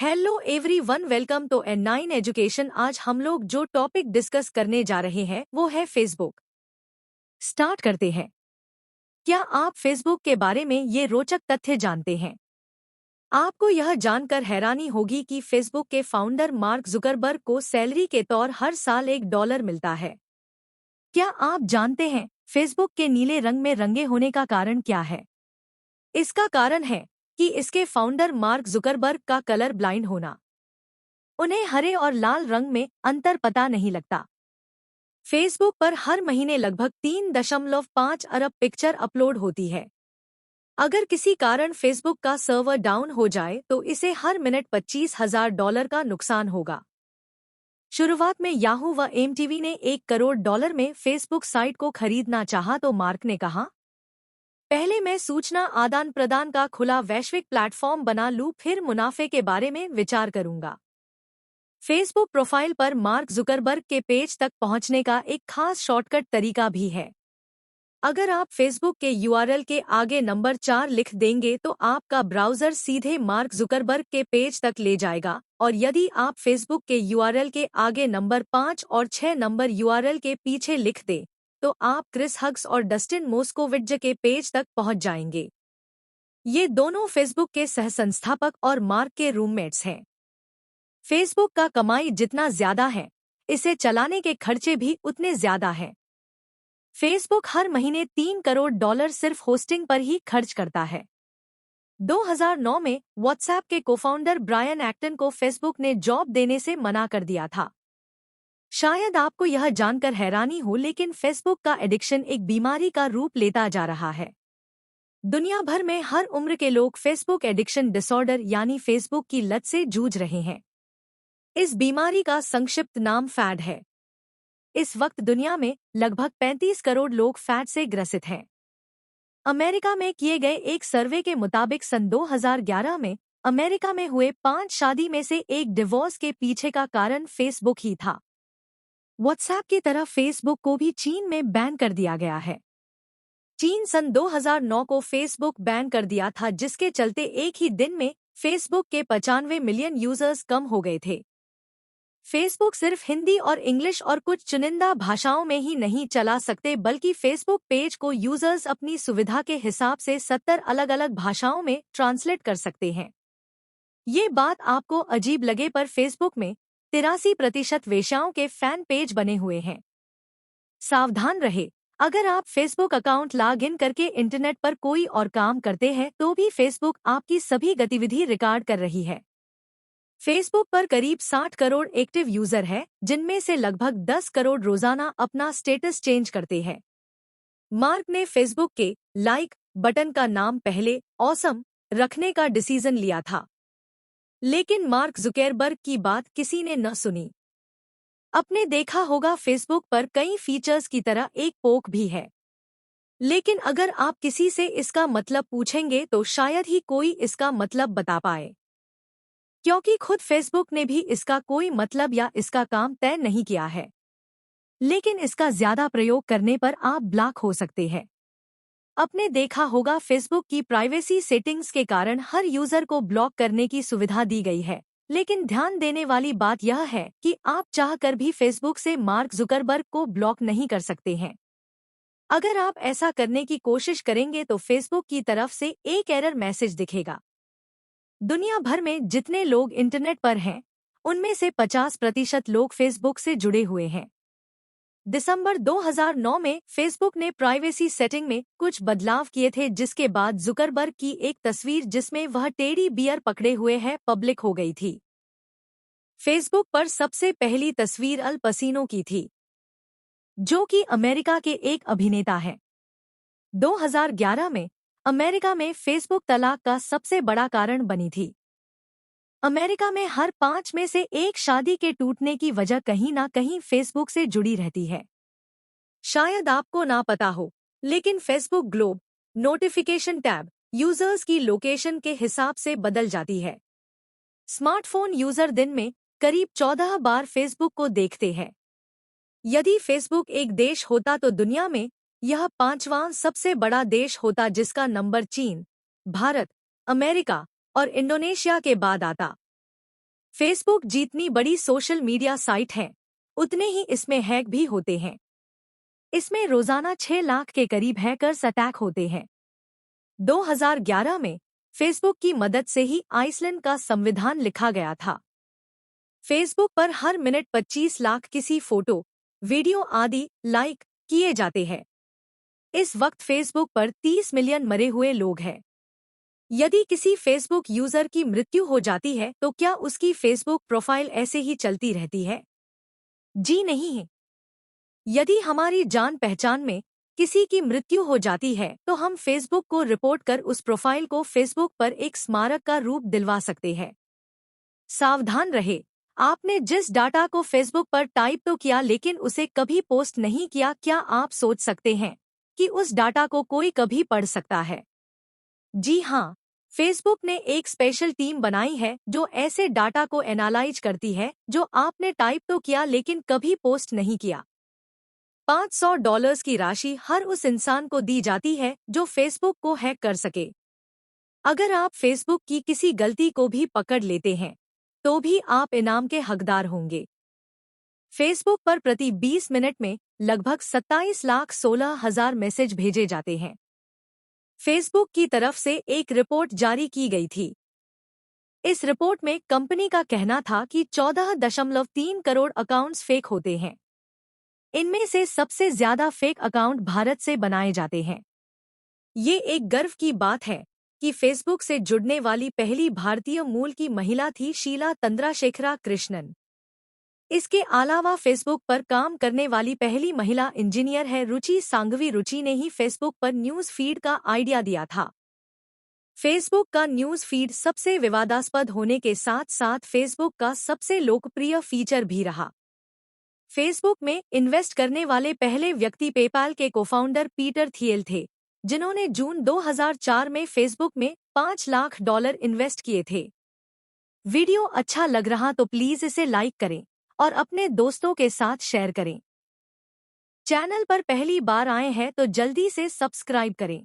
Hello everyone, welcome to N9 education. आज हम लोग जो टॉपिक डिस्कस करने जा रहे हैं वो है फेसबुक। स्टार्ट करते हैं। क्या आप फेसबुक के बारे में ये रोचक तथ्य जानते हैं? आपको यह जानकर हैरानी होगी कि फेसबुक के फाउंडर मार्क जुकरबर्ग को सैलरी के तौर हर साल $1 मिलता है। क्या आप जानते हैं फेसबुक के नीले रंग में रंगे होने का कारण क्या है? इसका कारण है कि इसके फाउंडर मार्क जुकरबर्ग का कलर ब्लाइंड होना। उन्हें हरे और लाल रंग में अंतर पता नहीं लगता। फेसबुक पर हर महीने लगभग 3.5 अरब पिक्चर अपलोड होती है। अगर किसी कारण फेसबुक का सर्वर डाउन हो जाए तो इसे हर मिनट $25,000 का नुकसान होगा। शुरुआत में याहू व एमटीवी ने $1 करोड़ में फेसबुक साइट को खरीदना चाहा तो मार्क ने कहा, पहले मैं सूचना आदान प्रदान का खुला वैश्विक प्लेटफॉर्म बना लूं, फिर मुनाफे के बारे में विचार करूंगा। फेसबुक प्रोफाइल पर मार्क जुकरबर्ग के पेज तक पहुंचने का एक खास शॉर्टकट तरीका भी है। अगर आप फेसबुक के यूआरएल के आगे नंबर 4 लिख देंगे तो आपका ब्राउज़र सीधे मार्क जुकरबर्ग के पेज तक ले जाएगा, और यदि आप फेसबुक के यूआरएल के आगे नंबर 5 और 6 नंबर यूआरएल के पीछे लिख दें तो आप क्रिस हग्स और डस्टिन मोस्कोविट्ज के पेज तक पहुंच जाएंगे। ये दोनों फेसबुक के सहसंस्थापक और मार्क के रूममेट्स हैं। फेसबुक का कमाई जितना ज्यादा है, इसे चलाने के खर्चे भी उतने ज्यादा हैं। फेसबुक हर महीने $3 करोड़ सिर्फ होस्टिंग पर ही खर्च करता है। 2009 में व्हाट्सएप के कोफाउंडर ब्रायन एक्टन को फेसबुक ने जॉब देने से मना कर दिया था। शायद आपको यह जानकर हैरानी हो, लेकिन फेसबुक का एडिक्शन एक बीमारी का रूप लेता जा रहा है। दुनिया भर में हर उम्र के लोग फेसबुक एडिक्शन डिसऑर्डर यानी फेसबुक की लत से जूझ रहे हैं। इस बीमारी का संक्षिप्त नाम फैड है। इस वक्त दुनिया में लगभग 35 करोड़ लोग फैड से ग्रसित हैं। अमेरिका में किए गए एक सर्वे के मुताबिक सन 2011 में अमेरिका में हुए 5 शादी में से एक डिवोर्स के पीछे का कारण फेसबुक ही था। व्हाट्सएप की तरह फेसबुक को भी चीन में बैन कर दिया गया है। चीन सन 2009 को फेसबुक बैन कर दिया था, जिसके चलते एक ही दिन में फेसबुक के 95 मिलियन यूजर्स कम हो गए थे। फेसबुक सिर्फ हिंदी और इंग्लिश और कुछ चुनिंदा भाषाओं में ही नहीं चला सकते, बल्कि फेसबुक पेज को यूजर्स अपनी सुविधा के हिसाब से 70 अलग-अलग भाषाओं में ट्रांसलेट कर सकते हैं। ये बात आपको अजीब लगे, पर फेसबुक में 83% वेश्याओं के फैन पेज बने हुए हैं। सावधान रहे, अगर आप फेसबुक अकाउंट लॉग इन करके इंटरनेट पर कोई और काम करते हैं तो भी फेसबुक आपकी सभी गतिविधि रिकॉर्ड कर रही है। फेसबुक पर करीब 60 करोड़ एक्टिव यूजर है, जिनमें से लगभग 10 करोड़ रोजाना अपना स्टेटस चेंज करते हैं। मार्क ने फेसबुक के लाइक बटन का नाम पहले ऑसम रखने का डिसीजन लिया था, लेकिन मार्क जुकरबर्ग की बात किसी ने न सुनी। आपने देखा होगा फेसबुक पर कई फीचर्स की तरह एक पोक भी है, लेकिन अगर आप किसी से इसका मतलब पूछेंगे तो शायद ही कोई इसका मतलब बता पाए, क्योंकि खुद फेसबुक ने भी इसका कोई मतलब या इसका काम तय नहीं किया है। लेकिन इसका ज्यादा प्रयोग करने पर आप ब्लॉक हो सकते हैं। आपने देखा होगा फेसबुक की प्राइवेसी सेटिंग्स के कारण हर यूजर को ब्लॉक करने की सुविधा दी गई है, लेकिन ध्यान देने वाली बात यह है कि आप चाहकर भी फेसबुक से मार्क जुकरबर्ग को ब्लॉक नहीं कर सकते हैं। अगर आप ऐसा करने की कोशिश करेंगे तो फेसबुक की तरफ से एक एरर मैसेज दिखेगा। दुनिया भर में जितने लोग इंटरनेट पर हैं, उनमें से 50% लोग फेसबुक से जुड़े हुए हैं। दिसंबर 2009 में फेसबुक ने प्राइवेसी सेटिंग में कुछ बदलाव किए थे, जिसके बाद जुकरबर्ग की एक तस्वीर जिसमें वह टेडी बियर पकड़े हुए है पब्लिक हो गई थी। फेसबुक पर सबसे पहली तस्वीर अल पसीनो की थी, जो कि अमेरिका के एक अभिनेता हैं। 2011 में अमेरिका में फेसबुक तलाक का सबसे बड़ा कारण बनी थी। अमेरिका में हर 5 में से एक शादी के टूटने की वजह कहीं ना कहीं फेसबुक से जुड़ी रहती है। शायद आपको ना पता हो, लेकिन Facebook globe notification tab users की लोकेशन के हिसाब से बदल जाती है। स्मार्टफोन यूजर दिन में करीब 14 बार फेसबुक को देखते हैं। यदि फेसबुक एक देश होता तो दुनिया में यह 5वां सबसे बड़ा देश होता, जिसका नंबर चीन, भारत, अमेरिका और इंडोनेशिया के बाद आता। फेसबुक जितनी बड़ी सोशल मीडिया साइट है, उतने ही इसमें हैक भी होते हैं। इसमें रोजाना 6 लाख के करीब हैकर्स अटैक होते हैं। 2011 में फेसबुक की मदद से ही आइसलैंड का संविधान लिखा गया था। फेसबुक पर हर मिनट 25 लाख किसी फोटो, वीडियो आदि लाइक किए जाते हैं। इस वक्त फेसबुक पर 30 मिलियन मरे हुए लोग हैं। यदि किसी फेसबुक यूजर की मृत्यु हो जाती है तो क्या उसकी फेसबुक प्रोफाइल ऐसे ही चलती रहती है? जी नहीं है। यदि हमारी जान पहचान में किसी की मृत्यु हो जाती है तो हम फेसबुक को रिपोर्ट कर उस प्रोफाइल को फेसबुक पर एक स्मारक का रूप दिलवा सकते हैं। सावधान रहे, आपने जिस डाटा को फेसबुक पर टाइप तो किया लेकिन उसे कभी पोस्ट नहीं किया, क्या आप सोच सकते हैं कि उस डाटा को कोई कभी पढ़ सकता है? जी हाँ, फेसबुक ने एक स्पेशल टीम बनाई है जो ऐसे डाटा को एनालाइज करती है जो आपने टाइप तो किया लेकिन कभी पोस्ट नहीं किया। $500 की राशि हर उस इंसान को दी जाती है जो फेसबुक को हैक कर सके। अगर आप फेसबुक की किसी गलती को भी पकड़ लेते हैं तो भी आप इनाम के हकदार होंगे। फेसबुक पर प्रति 20 मिनट में लगभग 27,16,000 मैसेज भेजे जाते हैं। फेसबुक की तरफ से एक रिपोर्ट जारी की गई थी। इस रिपोर्ट में कंपनी का कहना था कि 14.3 करोड़ अकाउंट्स फेक होते हैं। इनमें से सबसे ज्यादा फेक अकाउंट भारत से बनाए जाते हैं। ये एक गर्व की बात है कि फेसबुक से जुड़ने वाली पहली भारतीय मूल की महिला थी शीला चंद्रशेखर कृष्णन। इसके अलावा फेसबुक पर काम करने वाली पहली महिला इंजीनियर है रुचि सांघवी। रुचि ने ही फेसबुक पर न्यूज फीड का आइडिया दिया था। फेसबुक का न्यूज फीड सबसे विवादास्पद होने के साथ साथ फेसबुक का सबसे लोकप्रिय फीचर भी रहा। फेसबुक में इन्वेस्ट करने वाले पहले व्यक्ति पेपाल के कोफाउंडर पीटर थियल थे, जिन्होंने जून 2004 में फेसबुक में $5 लाख इन्वेस्ट किए थे। वीडियो अच्छा लग रहा तो प्लीज इसे लाइक करें और अपने दोस्तों के साथ शेयर करें। चैनल पर पहली बार आए हैं तो जल्दी से सब्सक्राइब करें।